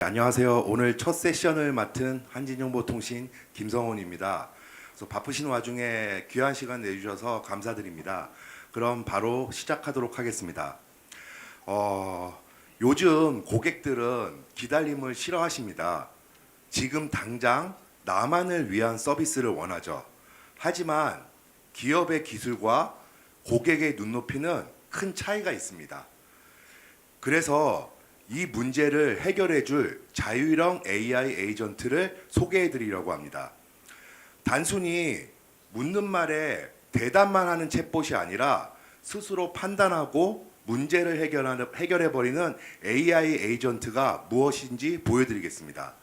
안녕하세요. 오늘 첫 세션을 맡은 한진정보통신 김성훈입니다. 그래서 바쁘신 와중에 귀한 시간 내주셔서 감사드립니다. 그럼 바로 시작하도록 하겠습니다. 요즘 고객들은 기다림을 싫어하십니다. 지금 당장 나만을 위한 서비스를 원하죠. 하지만 기업의 기술과 고객의 눈높이는 큰 차이가 있습니다. 그래서 이 문제를 해결해 줄 자율형 AI 에이전트를 소개해 드리려고 합니다. 단순히 묻는 말에 대답만 하는 챗봇이 아니라 스스로 판단하고 문제를 해결해 버리는 AI 에이전트가 무엇인지 보여드리겠습니다.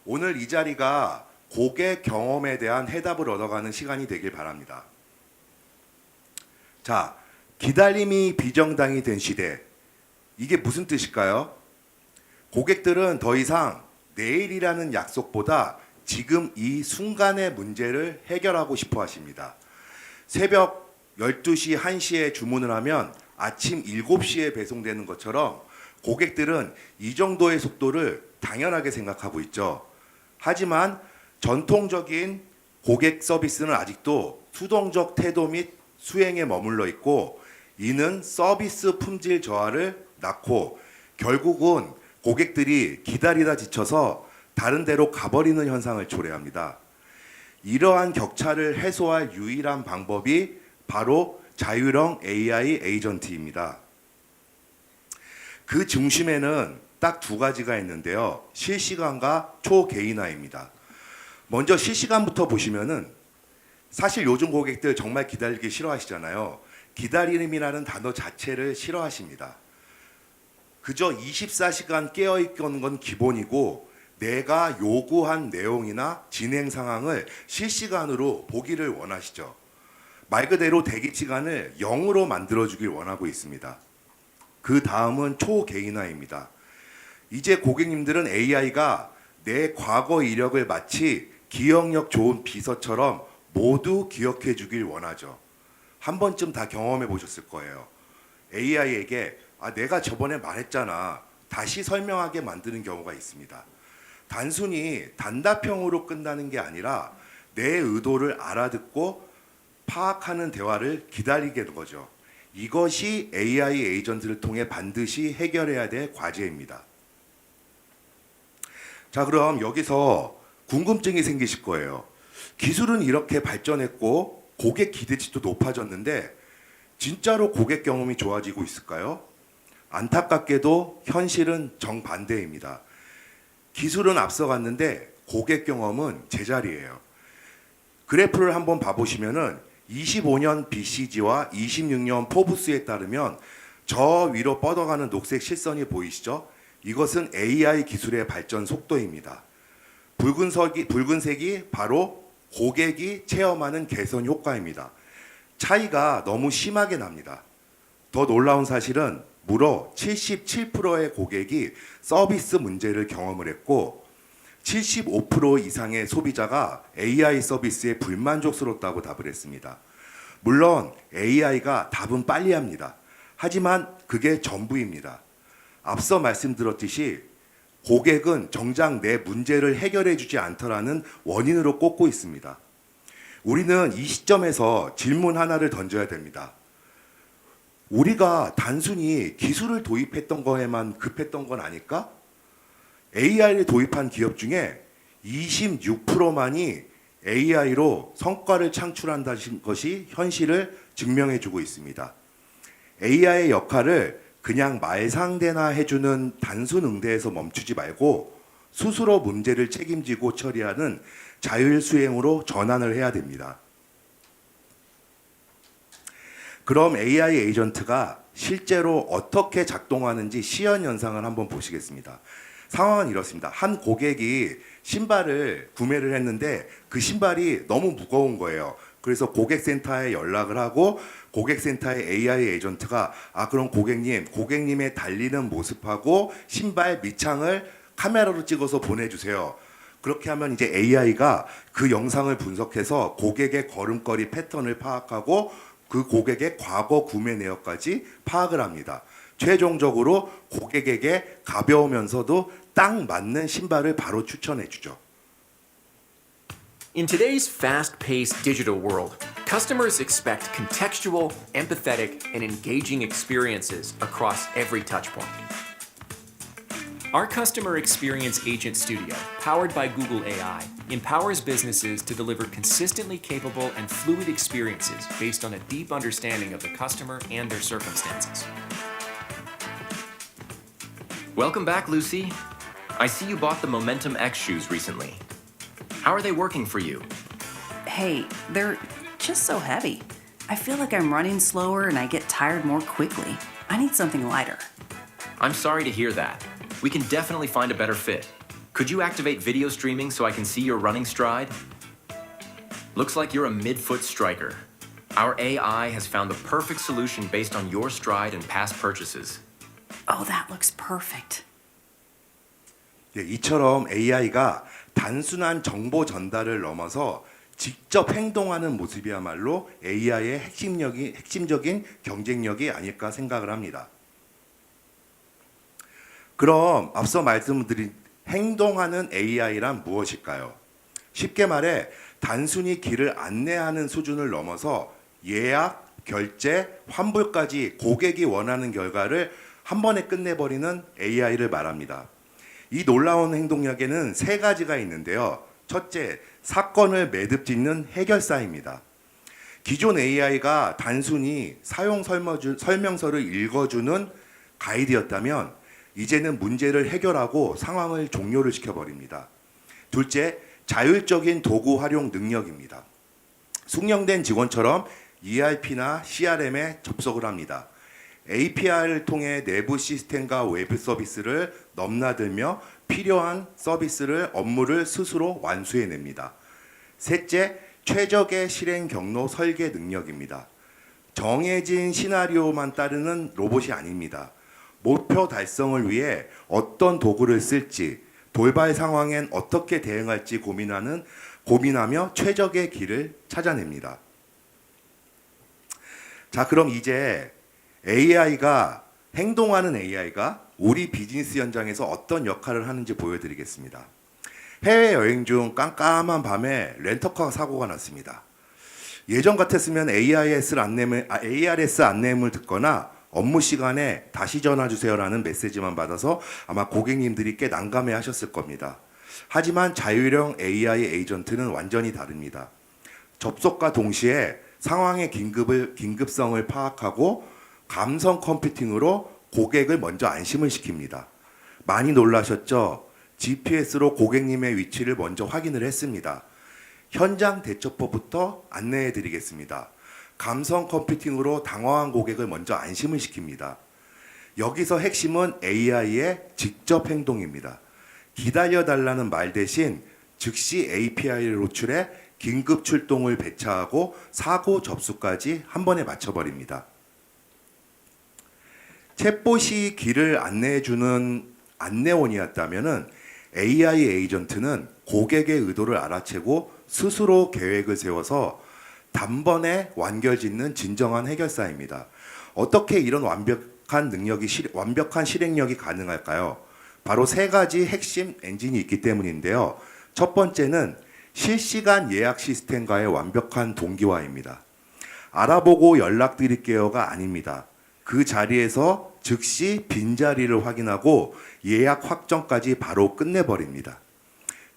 오늘 이 자리가 고객 경험에 대한 해답을 얻어가는 시간이 되길 바랍니다. 자, 기다림이 비정당이 된 시대. 이게 무슨 뜻일까요? 고객들은 더 이상 내일이라는 약속보다 지금 이 순간의 문제를 해결하고 싶어 하십니다. 새벽 12시, 1시에 주문을 하면 아침 7시에 배송되는 것처럼 고객들은 이 정도의 속도를 당연하게 생각하고 있죠. 하지만 전통적인 고객 서비스는 아직도 수동적 태도 및 수행에 머물러 있고, 이는 서비스 품질 저하를 낳고 결국은 고객들이 기다리다 지쳐서 다른 데로 가버리는 현상을 초래합니다. 이러한 격차를 해소할 유일한 방법이 바로 자율형 AI 에이전트입니다. 그 중심에는 딱 두 가지가 있는데요. 실시간과 초개인화입니다. 먼저 실시간부터 보시면은 사실 요즘 고객들 정말 기다리기 싫어하시잖아요. 기다림이라는 단어 자체를 싫어하십니다. 그저 24시간 깨어있는 건 기본이고, 내가 요구한 내용이나 진행 상황을 실시간으로 보기를 원하시죠. 말 그대로 대기 시간을 0으로 만들어주길 원하고 있습니다. 그 다음은 초개인화입니다. 이제 고객님들은 AI가 내 과거 이력을 마치 기억력 좋은 비서처럼 모두 기억해 주길 원하죠. 한 번쯤 다 경험해 보셨을 거예요. AI에게 내가 저번에 말했잖아, 다시 설명하게 만드는 경우가 있습니다. 단순히 단답형으로 끝나는 게 아니라 내 의도를 알아듣고 파악하는 대화를 기다리게 되는 거죠. 이것이 AI 에이전트를 통해 반드시 해결해야 될 과제입니다. 자, 그럼 여기서 궁금증이 생기실 거예요. 기술은 이렇게 발전했고 고객 기대치도 높아졌는데 진짜로 고객 경험이 좋아지고 있을까요? 안타깝게도 현실은 정반대입니다. 기술은 앞서갔는데 고객 경험은 제자리예요. 그래프를 한번 봐보시면은 25년 BCG와 26년 포브스에 따르면 저 위로 뻗어가는 녹색 실선이 보이시죠? 이것은 AI 기술의 발전 속도입니다. 붉은색이 바로 고객이 체험하는 개선 효과입니다. 차이가 너무 심하게 납니다. 더 놀라운 사실은 무려 77%의 고객이 서비스 문제를 경험을 했고 75% 이상의 소비자가 AI 서비스에 불만족스럽다고 답을 했습니다. 물론 AI가 답은 빨리 합니다. 하지만 그게 전부입니다. 앞서 말씀드렸듯이 고객은 정작 내 문제를 해결해 주지 않더라는 원인으로 꼽고 있습니다. 우리는 이 시점에서 질문 하나를 던져야 됩니다. 우리가 단순히 기술을 도입했던 거에만 급했던 건 아닐까? AI를 도입한 기업 중에 26%만이 AI로 성과를 창출한다는 것이 현실을 증명해주고 있습니다. AI의 역할을 그냥 말상대나 해주는 단순 응대에서 멈추지 말고 스스로 문제를 책임지고 처리하는 자율수행으로 전환을 해야 됩니다. 그럼 AI 에이전트가 실제로 어떻게 작동하는지 시연 현상을 한번 보시겠습니다. 상황은 이렇습니다. 한 고객이 신발을 구매를 했는데 그 신발이 너무 무거운 거예요. 그래서 고객센터에 연락을 하고 고객센터의 AI 에이전트가 그럼 고객님의 달리는 모습하고 신발 밑창을 카메라로 찍어서 보내주세요. 그렇게 하면 이제 AI가 그 영상을 분석해서 고객의 걸음걸이 패턴을 파악하고 그 고객의 과거 구매 내역까지 파악을 합니다. 최종적으로 고객에게 가벼우면서도 딱 맞는 신발을 바로 추천해 주죠. In today's fast-paced digital world, customers expect contextual, empathetic, and engaging experiences across every touchpoint. Our Customer Experience Agent Studio, powered by Google AI, empowers businesses to deliver consistently capable and fluid experiences based on a deep understanding of the customer and their circumstances. Welcome back, Lucy. I see you bought the Momentum X shoes recently. How are they working for you? Hey, they're just so heavy. I feel like I'm running slower and I get tired more quickly. I need something lighter. I'm sorry to hear that. We can definitely find a better fit. Could you activate video streaming so I can see your running stride? Looks like you're a mid-foot striker. Our AI has found the perfect solution based on your stride and past purchases. Oh, that looks perfect. 이처럼 AI가 단순한 정보 전달을 넘어서 직접 행동하는 모습이야말로 AI의 핵심적인 경쟁력이 아닐까 생각을 합니다. 그럼 앞서 말씀드린 행동하는 AI란 무엇일까요? 쉽게 말해 단순히 길을 안내하는 수준을 넘어서 예약, 결제, 환불까지 고객이 원하는 결과를 한 번에 끝내버리는 AI를 말합니다. 이 놀라운 행동력에는 세 가지가 있는데요. 첫째, 사건을 매듭짓는 해결사입니다. 기존 AI가 단순히 사용 설명서를 읽어주는 가이드였다면 이제는 문제를 해결하고 상황을 종료를 시켜버립니다. 둘째, 자율적인 도구 활용 능력입니다. 숙련된 직원처럼 ERP나 CRM에 접속을 합니다. API를 통해 내부 시스템과 웹 서비스를 넘나들며 필요한 업무를 스스로 완수해냅니다. 셋째, 최적의 실행 경로 설계 능력입니다. 정해진 시나리오만 따르는 로봇이 아닙니다. 목표 달성을 위해 어떤 도구를 쓸지, 돌발 상황엔 어떻게 대응할지 고민하며 최적의 길을 찾아냅니다. 자, 그럼 이제 행동하는 AI가 우리 비즈니스 현장에서 어떤 역할을 하는지 보여드리겠습니다. 해외여행 중 깜깜한 밤에 렌터카 사고가 났습니다. 예전 같았으면 ARS 안내음을 듣거나 업무 시간에 다시 전화 주세요라는 메시지만 받아서 아마 고객님들이 꽤 난감해 하셨을 겁니다. 하지만 자율형 AI 에이전트는 완전히 다릅니다. 접속과 동시에 상황의 긴급성을 파악하고 감성 컴퓨팅으로 고객을 먼저 안심을 시킵니다. 많이 놀라셨죠? GPS로 고객님의 위치를 먼저 확인을 했습니다. 현장 대처법부터 안내해 드리겠습니다. 감성 컴퓨팅으로 당황한 고객을 먼저 안심을 시킵니다. 여기서 핵심은 AI의 직접 행동입니다. 기다려달라는 말 대신 즉시 API를 호출해 긴급 출동을 배차하고 사고 접수까지 한 번에 맞춰버립니다. 챗봇이 길을 안내해주는 안내원이었다면 AI 에이전트는 고객의 의도를 알아채고 스스로 계획을 세워서 단번에 완결짓는 진정한 해결사입니다. 어떻게 이런 완벽한 실행력이 가능할까요? 바로 세 가지 핵심 엔진이 있기 때문인데요. 첫 번째는 실시간 예약 시스템과의 완벽한 동기화입니다. 알아보고 연락드릴게요가 아닙니다. 그 자리에서 즉시 빈자리를 확인하고 예약 확정까지 바로 끝내버립니다.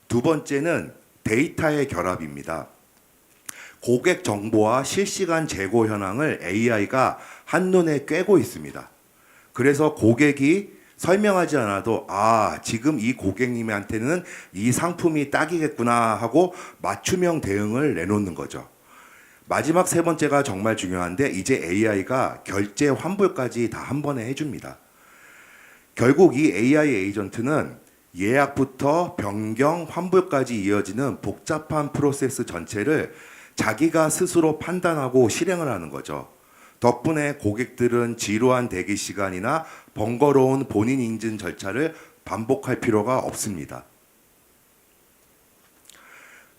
두 번째는 데이터의 결합입니다. 고객 정보와 실시간 재고 현황을 AI가 한눈에 꿰고 있습니다. 그래서 고객이 설명하지 않아도 지금 이 고객님한테는 이 상품이 딱이겠구나 하고 맞춤형 대응을 내놓는 거죠. 마지막 세 번째가 정말 중요한데 이제 AI가 결제 환불까지 다 한 번에 해줍니다. 결국 이 AI 에이전트는 예약부터 변경, 환불까지 이어지는 복잡한 프로세스 전체를 자기가 스스로 판단하고 실행을 하는 거죠. 덕분에 고객들은 지루한 대기 시간이나 번거로운 본인 인증 절차를 반복할 필요가 없습니다.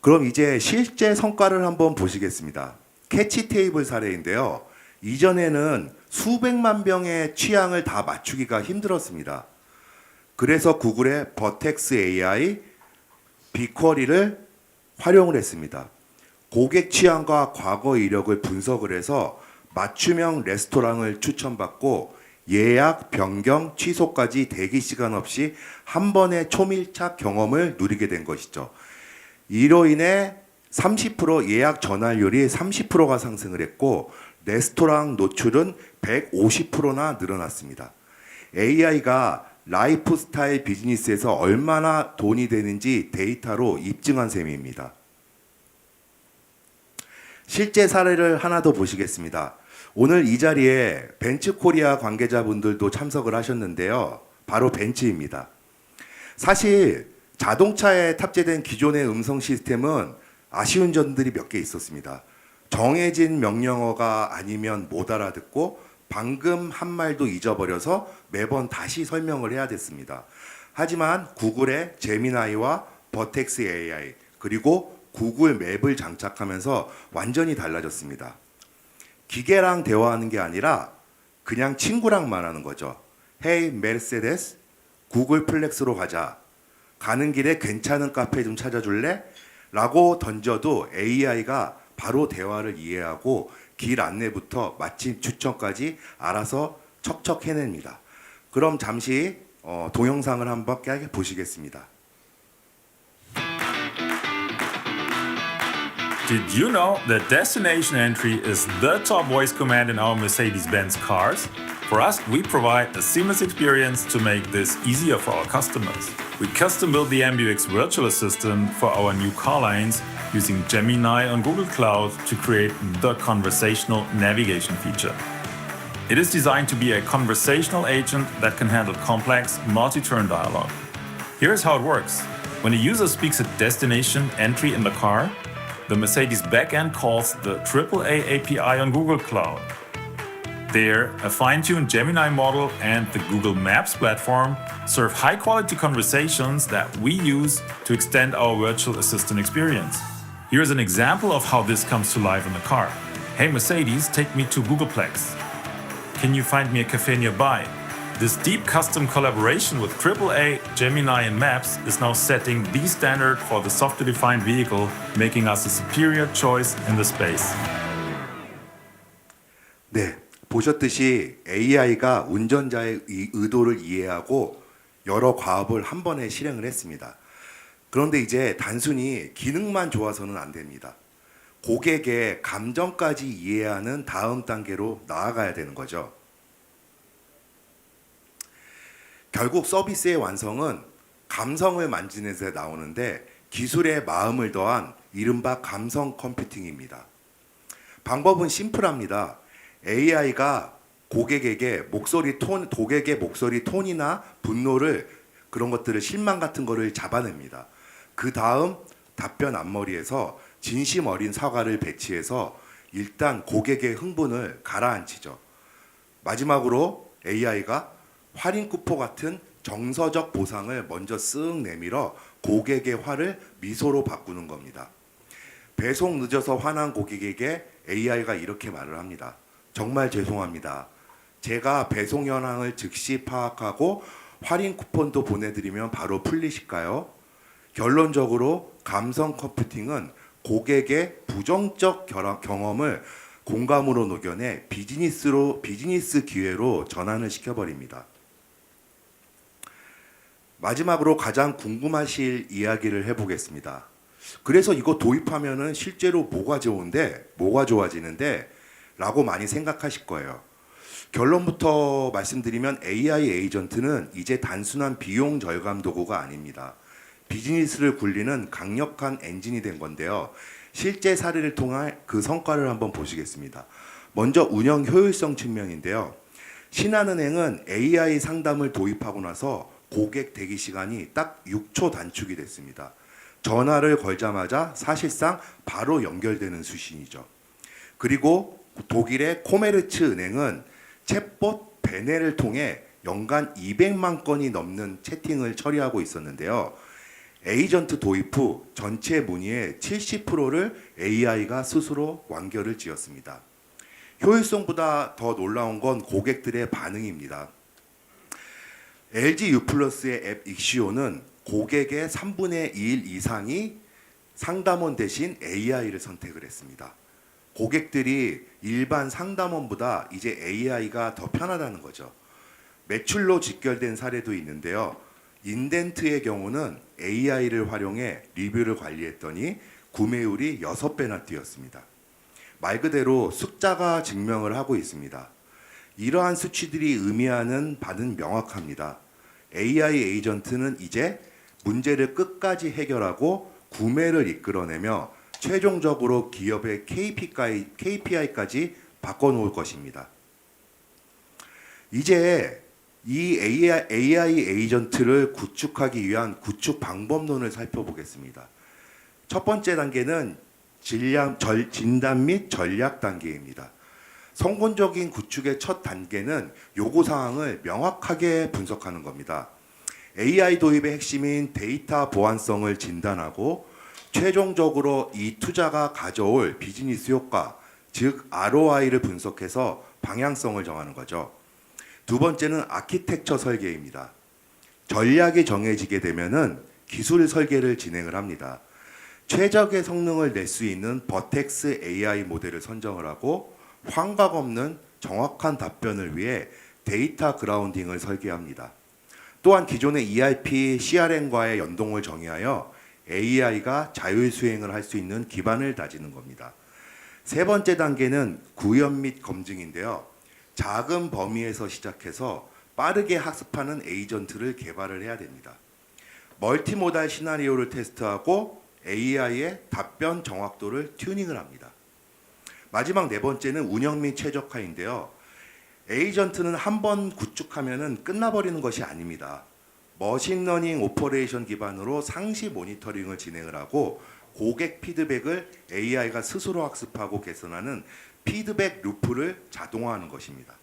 그럼 이제 실제 성과를 한번 보시겠습니다. 캐치 테이블 사례인데요. 이전에는 수백만 병의 취향을 다 맞추기가 힘들었습니다. 그래서 구글의 버텍스 AI, 빅쿼리를 활용을 했습니다. 고객 취향과 과거 이력을 분석을 해서 맞춤형 레스토랑을 추천받고 예약, 변경, 취소까지 대기 시간 없이 한 번의 초밀착 경험을 누리게 된 것이죠. 이로 인해 30% 예약 전환율이 30%가 상승을 했고 레스토랑 노출은 150%나 늘어났습니다. AI가 라이프 스타일 비즈니스에서 얼마나 돈이 되는지 데이터로 입증한 셈입니다. 실제 사례를 하나 더 보시겠습니다. 오늘 이 자리에 벤츠코리아 관계자분들도 참석을 하셨는데요. 바로 벤츠입니다. 사실 자동차에 탑재된 기존의 음성 시스템은 아쉬운 점들이 몇 개 있었습니다. 정해진 명령어가 아니면 못 알아듣고 방금 한 말도 잊어버려서 매번 다시 설명을 해야 됐습니다. 하지만 구글의 제미나이와 버텍스 AI 그리고 구글 맵을 장착하면서 완전히 달라졌습니다. 기계랑 대화하는 게 아니라 그냥 친구랑 말하는 거죠. Hey, 메르세데스, 구글 플렉스로 가자. 가는 길에 괜찮은 카페 좀 찾아줄래? 라고 던져도 AI가 바로 대화를 이해하고 길 안내부터 맛집 추천까지 알아서 척척 해냅니다. 그럼 잠시 동영상을 한번 깨게 보시겠습니다. Did you know that destination entry is the top voice command in our Mercedes-Benz cars? For us, we provide a seamless experience to make this easier for our customers. We custom-built the MBUX virtual assistant for our new car lines using Gemini on Google Cloud to create the conversational navigation feature. It is designed to be a conversational agent that can handle complex, multi-turn dialogue. Here's how it works. When a user speaks a destination entry in the car, the Mercedes backend calls the AAA API on Google Cloud. There, a fine-tuned Gemini model and the Google Maps platform serve high-quality conversations that we use to extend our virtual assistant experience. Here's an example of how this comes to life in the car. Hey Mercedes, take me to Googleplex. Can you find me a cafe nearby? This deep custom collaboration with AAA, Gemini, and Maps is now setting the standard for the software-defined vehicle, making us a superior choice in the space. 네, 보셨듯이 AI가 운전자의 의도를 이해하고 여러 과업을 한 번에 실행을 했습니다. 그런데 이제 단순히 기능만 좋아서는 안 됩니다. 고객의 감정까지 이해하는 다음 단계로 나아가야 되는 거죠. 결국 서비스의 완성은 감성을 만지는 데 나오는데 기술의 마음을 더한 이른바 감성 컴퓨팅입니다. 방법은 심플합니다. AI가 고객의 목소리 톤이나 분노를 그런 것들을 실망 같은 거를 잡아냅니다. 그 다음 답변 앞머리에서 진심 어린 사과를 배치해서 일단 고객의 흥분을 가라앉히죠. 마지막으로 AI가 할인 쿠폰 같은 정서적 보상을 먼저 쓱 내밀어 고객의 화를 미소로 바꾸는 겁니다. 배송 늦어서 화난 고객에게 AI가 이렇게 말을 합니다. 정말 죄송합니다. 제가 배송 현황을 즉시 파악하고 할인 쿠폰도 보내드리면 바로 풀리실까요? 결론적으로 감성 컴퓨팅은 고객의 부정적 경험을 공감으로 녹여내 비즈니스 기회로 전환을 시켜버립니다. 마지막으로 가장 궁금하실 이야기를 해보겠습니다. 그래서 이거 도입하면은 실제로 뭐가 좋아지는데 라고 많이 생각하실 거예요. 결론부터 말씀드리면 AI 에이전트는 이제 단순한 비용 절감 도구가 아닙니다. 비즈니스를 굴리는 강력한 엔진이 된 건데요. 실제 사례를 통해 그 성과를 한번 보시겠습니다. 먼저 운영 효율성 측면인데요. 신한은행은 AI 상담을 도입하고 나서 고객 대기 시간이 딱 6초 단축이 됐습니다. 전화를 걸자마자 사실상 바로 연결되는 수준이죠. 그리고 독일의 코메르츠 은행은 챗봇 베네를 통해 연간 200만 건이 넘는 채팅을 처리하고 있었는데요. 에이전트 도입 후 전체 문의의 70%를 AI가 스스로 완결을 지었습니다. 효율성보다 더 놀라운 건 고객들의 반응입니다. LG U+의 앱 익시오는 고객의 3분의 1 이상이 상담원 대신 AI를 선택을 했습니다. 고객들이 일반 상담원보다 이제 AI가 더 편하다는 거죠. 매출로 직결된 사례도 있는데요. 인덴트의 경우는 AI를 활용해 리뷰를 관리했더니 구매율이 6배나 뛰었습니다. 말 그대로 숫자가 증명을 하고 있습니다. 이러한 수치들이 의미하는 바는 명확합니다. AI 에이전트는 이제 문제를 끝까지 해결하고 구매를 이끌어내며 최종적으로 기업의 KPI까지 바꿔놓을 것입니다. 이제 이 AI 에이전트를 구축하기 위한 구축 방법론을 살펴보겠습니다. 첫 번째 단계는 진단 및 전략 단계입니다. 성공적인 구축의 첫 단계는 요구사항을 명확하게 분석하는 겁니다. AI 도입의 핵심인 데이터 보안성을 진단하고 최종적으로 이 투자가 가져올 비즈니스 효과, 즉 ROI를 분석해서 방향성을 정하는 거죠. 두 번째는 아키텍처 설계입니다. 전략이 정해지게 되면은 기술 설계를 진행을 합니다. 최적의 성능을 낼 수 있는 버텍스 AI 모델을 선정을 하고 환각 없는 정확한 답변을 위해 데이터 그라운딩을 설계합니다. 또한 기존의 ERP, CRM과의 연동을 정의하여 AI가 자율 수행을 할 수 있는 기반을 다지는 겁니다. 세 번째 단계는 구현 및 검증인데요. 작은 범위에서 시작해서 빠르게 학습하는 에이전트를 개발을 해야 됩니다. 멀티모달 시나리오를 테스트하고 AI의 답변 정확도를 튜닝을 합니다. 마지막 네 번째는 운영 및 최적화인데요. 에이전트는 한 번 구축하면은 끝나버리는 것이 아닙니다. 머신러닝 오퍼레이션 기반으로 상시 모니터링을 진행을 하고 고객 피드백을 AI가 스스로 학습하고 개선하는 피드백 루프를 자동화하는 것입니다.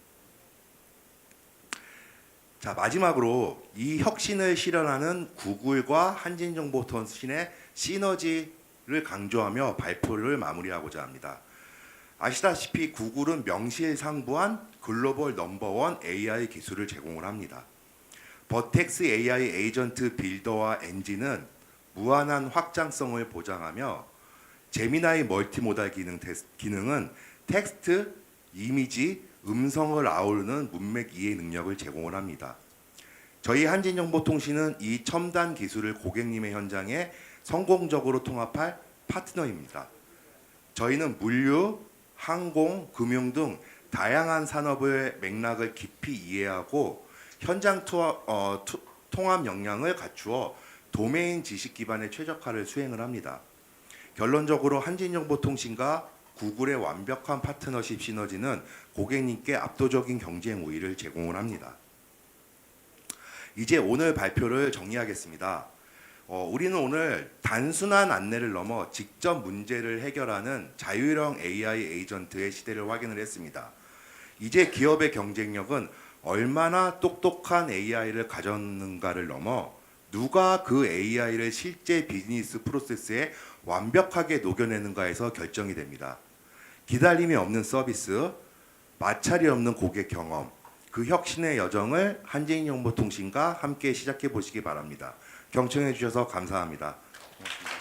자, 마지막으로 이 혁신을 실현하는 구글과 한진정보통신의 시너지를 강조하며 발표를 마무리하고자 합니다. 아시다시피 구글은 명실상부한 글로벌 넘버원 AI 기술을 제공을 합니다. 버텍스 AI 에이전트 빌더와 엔진은 무한한 확장성을 보장하며 제미나이 멀티모달 기능은 텍스트, 이미지, 음성을 아우르는 문맥 이해 능력을 제공을 합니다. 저희 한진정보통신은 이 첨단 기술을 고객님의 현장에 성공적으로 통합할 파트너입니다. 저희는 물류, 항공, 금융 등 다양한 산업의 맥락을 깊이 이해하고 현장 통합 역량을 갖추어 도메인 지식 기반의 최적화를 수행을 합니다. 결론적으로 한진정보통신과 구글의 완벽한 파트너십 시너지는 고객님께 압도적인 경쟁 우위를 제공을 합니다. 이제 오늘 발표를 정리하겠습니다. 우리는 오늘 단순한 안내를 넘어 직접 문제를 해결하는 자율형 AI 에이전트의 시대를 확인을 했습니다. 이제 기업의 경쟁력은 얼마나 똑똑한 AI를 가졌는가를 넘어 누가 그 AI를 실제 비즈니스 프로세스에 완벽하게 녹여내는가에서 결정이 됩니다. 기다림이 없는 서비스, 마찰이 없는 고객 경험, 그 혁신의 여정을 한진정보통신과 함께 시작해 보시기 바랍니다. 경청해 주셔서 감사합니다. 고맙습니다.